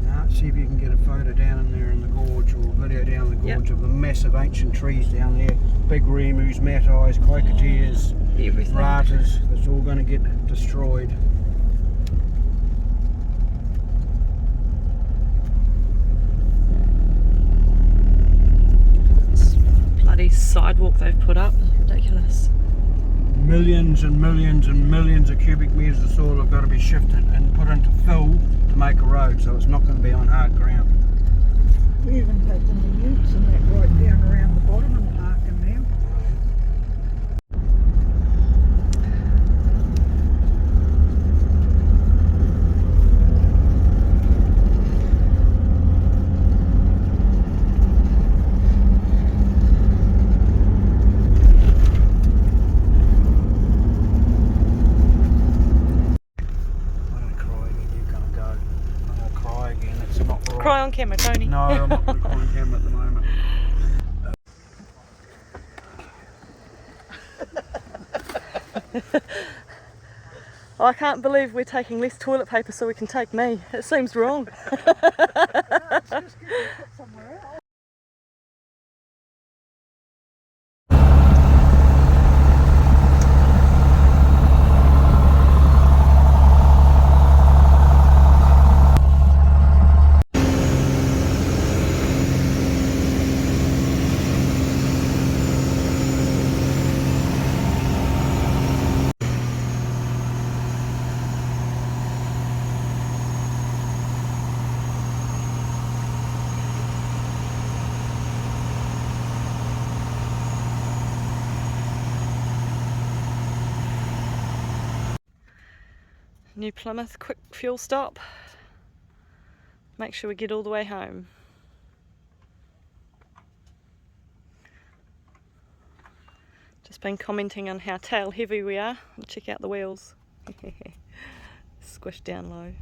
Now, see if you can get a photo down in there in the gorge, or video down the gorge of the massive ancient trees down there. Big remus, matai, cockatiels, ratas. It's all going to get destroyed. This bloody sidewalk they've put up, ridiculous. Millions and millions and millions of cubic metres of soil have got to be shifted and put into fill to make a road, so it's not going to be on hard ground. We even taken the utes and that right down around the bottom and parking them. Cry on camera, Tony. No, I'm not going to cry on camera at the moment. I can't believe we're taking less toilet paper so we can take me. It seems wrong. New Plymouth, quick fuel stop. Make sure we get all the way home. Just been commenting on how tail heavy we are. Check out the wheels. Squished down low.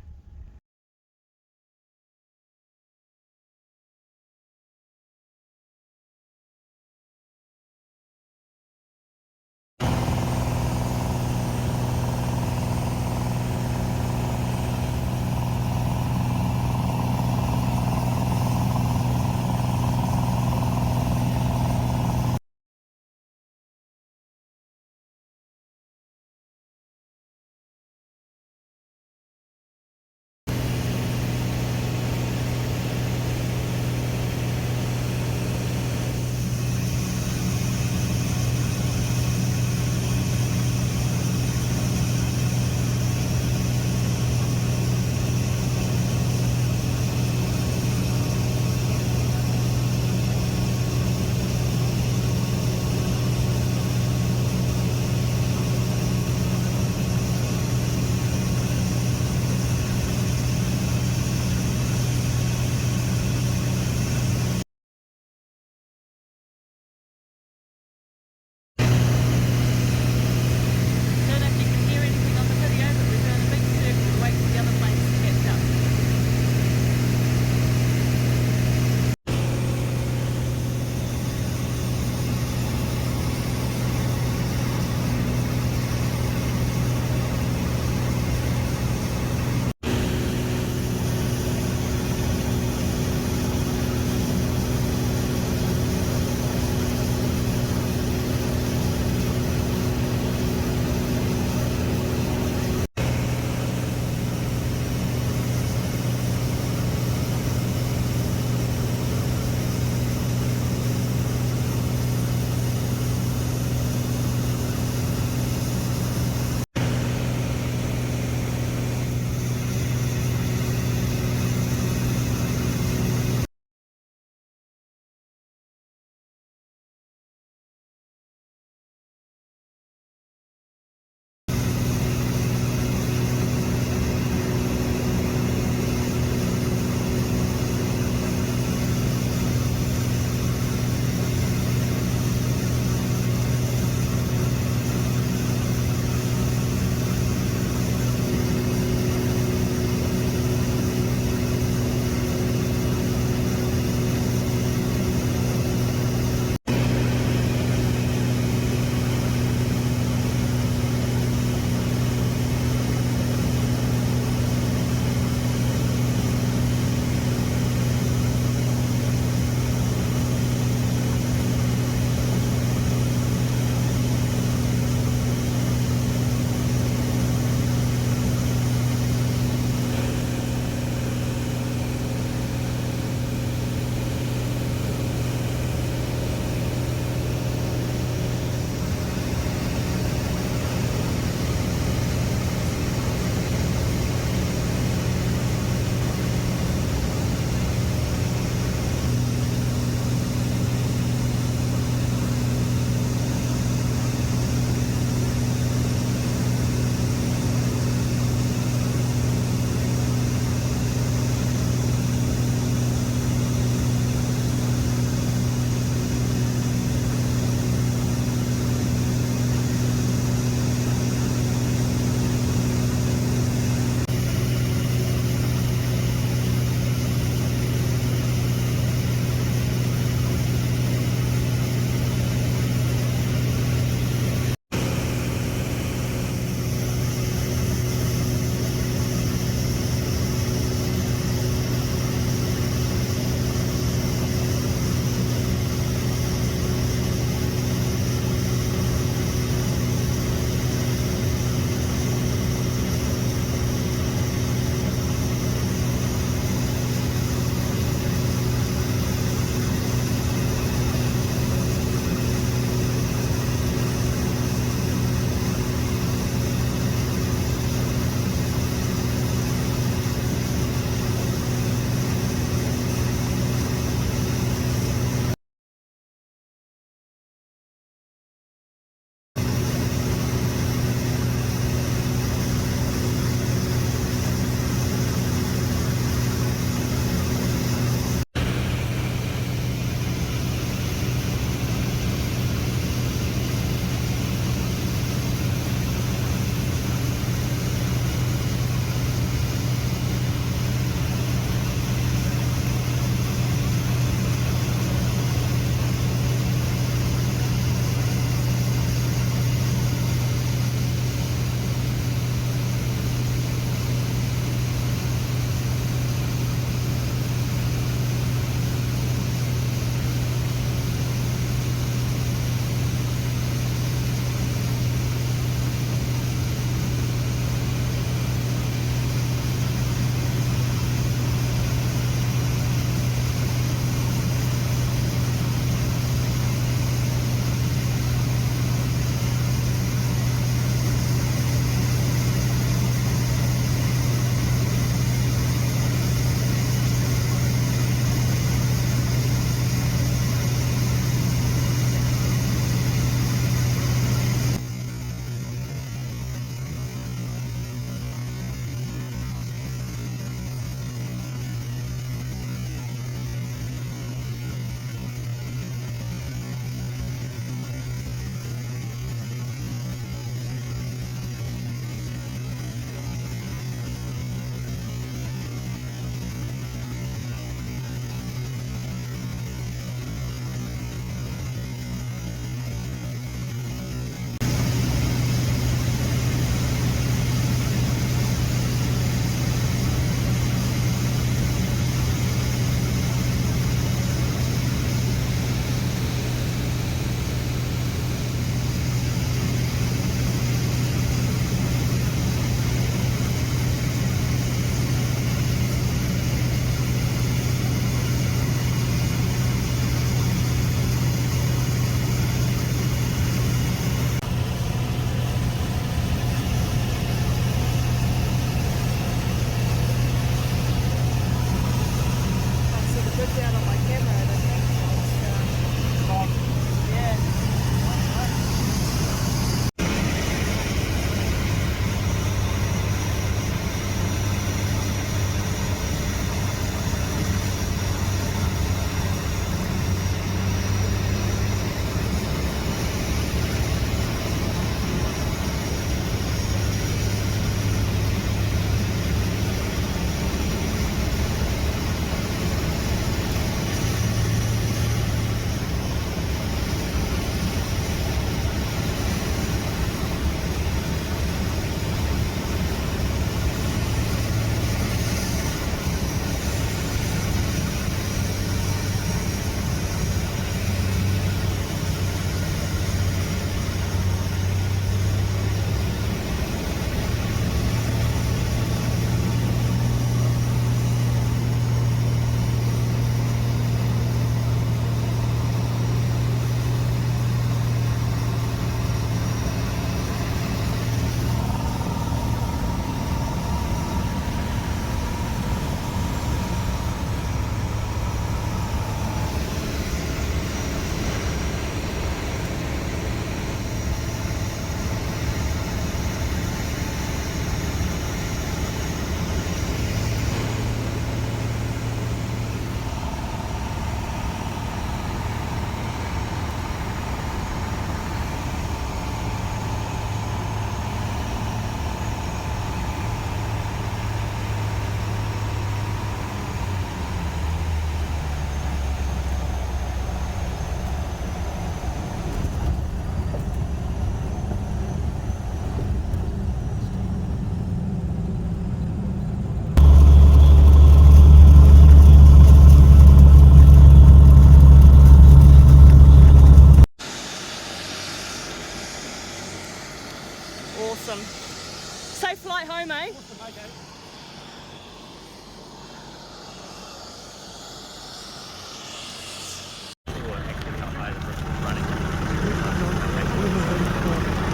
awesome. Safe flight home, eh?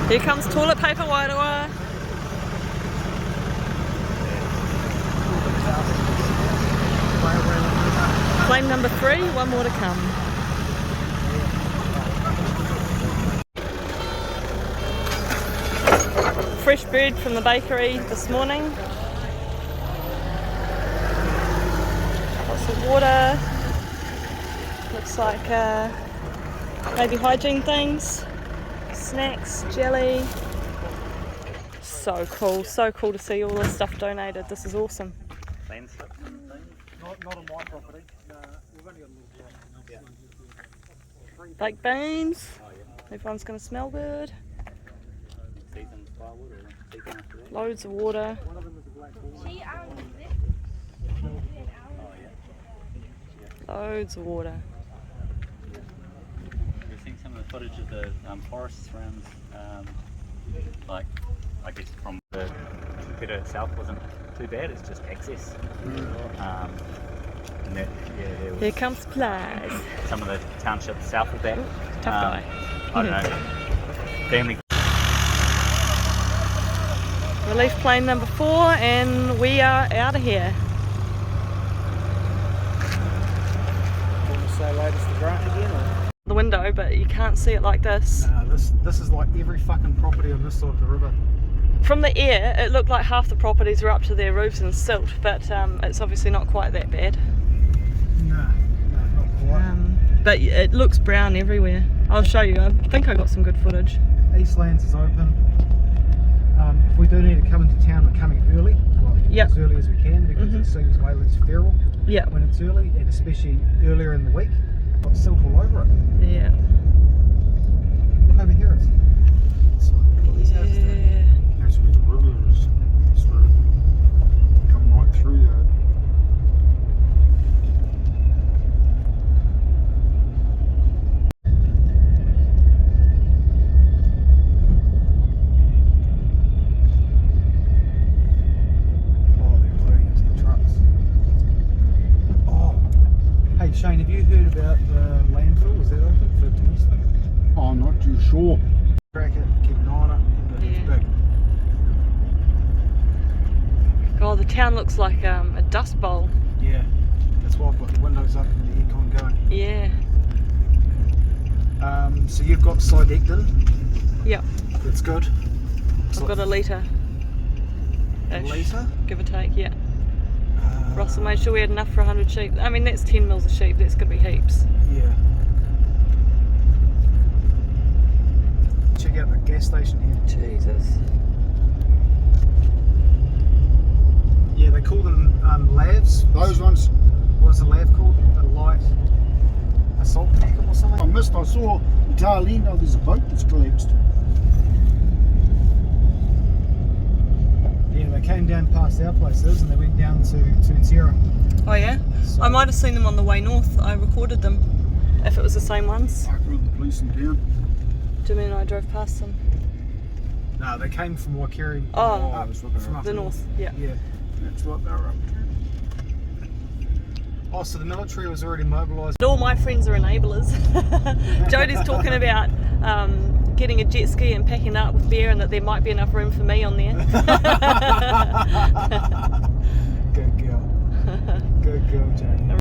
Here comes toilet paper Wairoa. Plane number 3, one more to come. Fresh bread from the bakery this morning. Lots of water. Looks like maybe hygiene things. Snacks, jelly. So cool to see all this stuff donated. This is awesome. Not on my property. We've only got a little block. Baked beans. Everyone's going to smell good. Loads of water. Loads of water. We're seeing some of the footage of the forests around, like, I guess from the Peter itself wasn't too bad, it's just access. And that, there was Here comes supplies. some of the townships south of that. Tough guy. I don't know. Family. Relief plane number 4 and we are out of here. Want to say latest the grant again? Or? The window, but you can't see it like this. This is like every fucking property on this side of the river. From the air, it looked like half the properties were up to their roofs in silt, but it's obviously not quite that bad. No, not quite. But it looks brown everywhere. I'll show you. I think I got some good footage. Eastlands is open. If we do need to come into town, we're coming early. Well, as early as we can because it seems way less feral when it's early, and especially earlier in the week. Got silt all over it. Yeah. Look over here. That's where the river is. It's where it come right through there. Shane, have you heard about the landfill? Is that open for domestic? I'm not too sure. Track it, keep an eye on it, but it's big. Oh, the town looks like a dust bowl. Yeah, that's why I've got the windows up and the aircon going. Yeah. So you've got Cydectin. Yep. That's good. I've got a litre. A litre? Give or take, yeah. Russell made sure we had enough for 100 sheep. I mean, that's 10 mils of sheep, that's going to be heaps. Yeah. Check out the gas station here. Jesus. Yeah, they call them lavs. Those ones. What is the lav called? A light assault vehicle or something? I saw the tail end. Oh, there's a boat that's collapsed. Yeah, they came down past our places and they went down to Terra. Oh yeah? So I might have seen them on the way north. I recorded them. If it was the same ones. I called the police in town. Jimmy and I drove past them. No, they came from Waikiri. Oh, from up the north. Yeah. Yeah, that's what they were up to. Oh, so the military was already mobilised. All my friends are enablers. Jodie's talking about getting a jet ski and packing up with beer, and that there might be enough room for me on there. Good girl. Good girl, Jodie.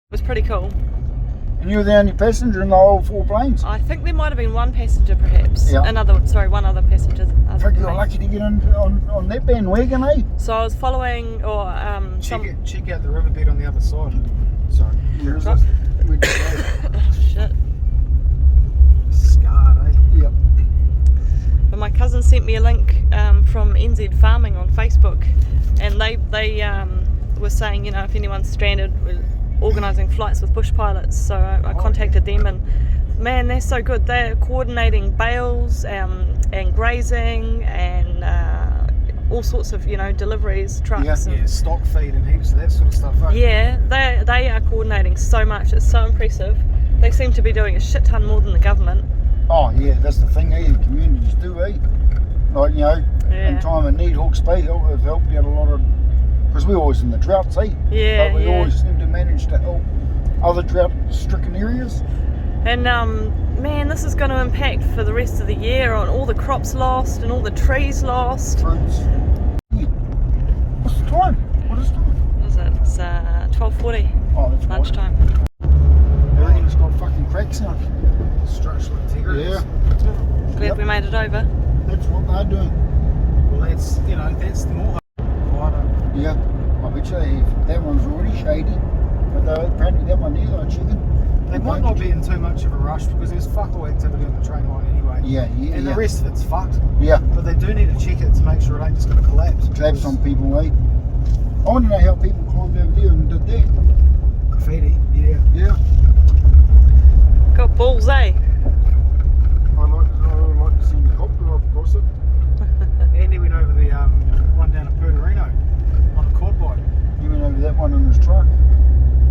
It was pretty cool. And you were the only passenger in the whole 4 planes? I think there might have been one passenger perhaps. Yeah. One other passenger. I think you're lucky to get on that bandwagon, eh? So I was following, check out the riverbed on the other side. Sorry. Where is it? Oh shit. Scarred, eh? Yep. But my cousin sent me a link from NZ Farming on Facebook, and they were saying, you know, if anyone's stranded, we're organising flights with bush pilots. So I contacted them, and man, they're so good. They're coordinating bales and grazing and all sorts of, you know, deliveries, trucks. Yeah, stock feed and heaps of that sort of stuff. Eh? Yeah, they are coordinating so much. It's so impressive. They seem to be doing a shit ton more than the government. Oh yeah, that's the thing, eh? The communities do, eh? Like, you know, in time of need, Hawke's Bay have helped out a lot of, because we're always in the droughts, eh? Yeah, but we always seem to manage to help other drought-stricken areas. And man, this is going to impact for the rest of the year on all the crops lost and all the trees lost. Fruits. What's the time? What is the time? What is it? It's 12:40. Oh, that's lunchtime. Everything's got fucking cracks now. Structural integrity. Yeah. Glad we made it over. That's what they're doing. Well, that's, you know, that's the more wider. Yeah. I bet you that one's already shady. But apparently that one there, I chicken. They might not be in too much of a rush because there's fuck all activity on the train line anyway. Yeah. And the rest of it's fucked. Yeah. But they do need to check it to make sure it ain't just going to collapse. Collapse on people, eh? I want to know how people climbed over there and did that. Graffiti, yeah. Yeah. Got balls, eh? I like to see the copter up across it. Andy went over the one down at Puerto on a quad bike. He went over that one in his truck.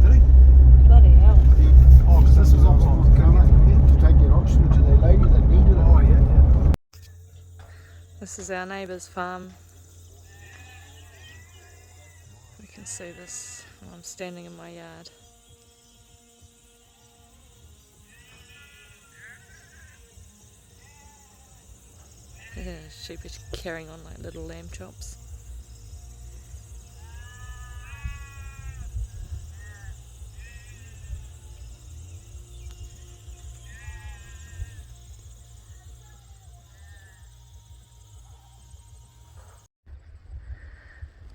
Did he? Bloody hell. Yeah. Oh, because this was oxygen to come in. To take that oxygen to that lady that needed it. Oh, yeah. This is our neighbour's farm. We can see this while I'm standing in my yard. Sheep is carrying on like little lamb chops.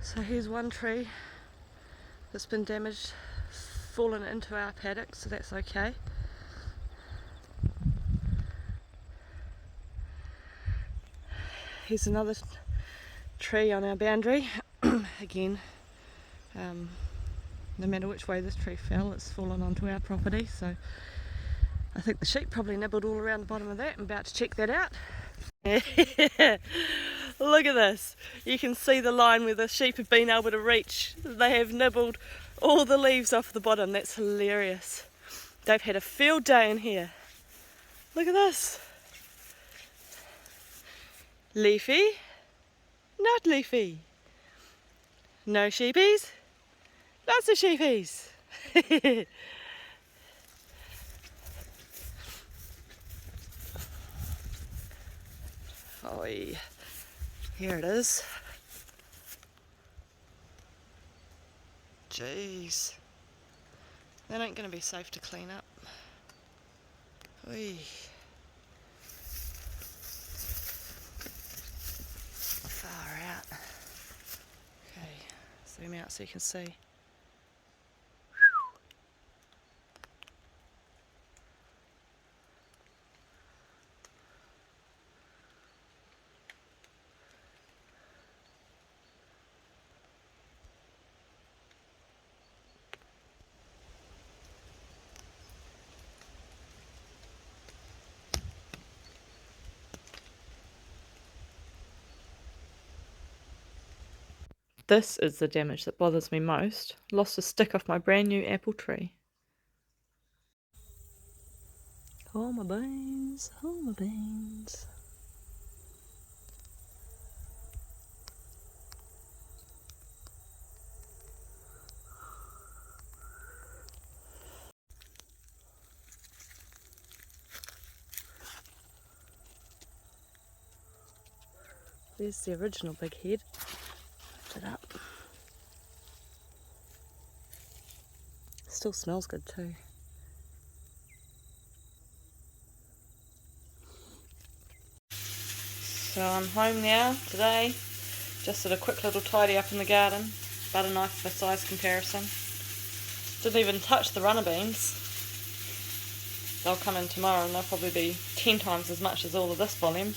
So here's one tree that's been damaged, fallen into our paddock, so that's okay. Here's another tree on our boundary. Again, no matter which way this tree fell, it's fallen onto our property, so I think the sheep probably nibbled all around the bottom of that. I'm about to check that out. Look at this. You can see the line where the sheep have been able to reach. They have nibbled all the leaves off the bottom. That's hilarious. They've had a field day in here. Look at this. Leafy, not leafy. No sheepies, lots of sheepies. Oi, here it is. Jeez, that ain't gonna be safe to clean up. Oi. Far out. Okay, zoom out so you can see. This is the damage that bothers me most. Lost a stick off my brand new apple tree. Oh my beans, oh my beans. There's the original big head. Lift it up. Still smells good too. So I'm home now today. Just did a quick little tidy up in the garden. Butter knife for size comparison. Didn't even touch the runner beans. They'll come in tomorrow and they'll probably be 10 times as much as all of this volume.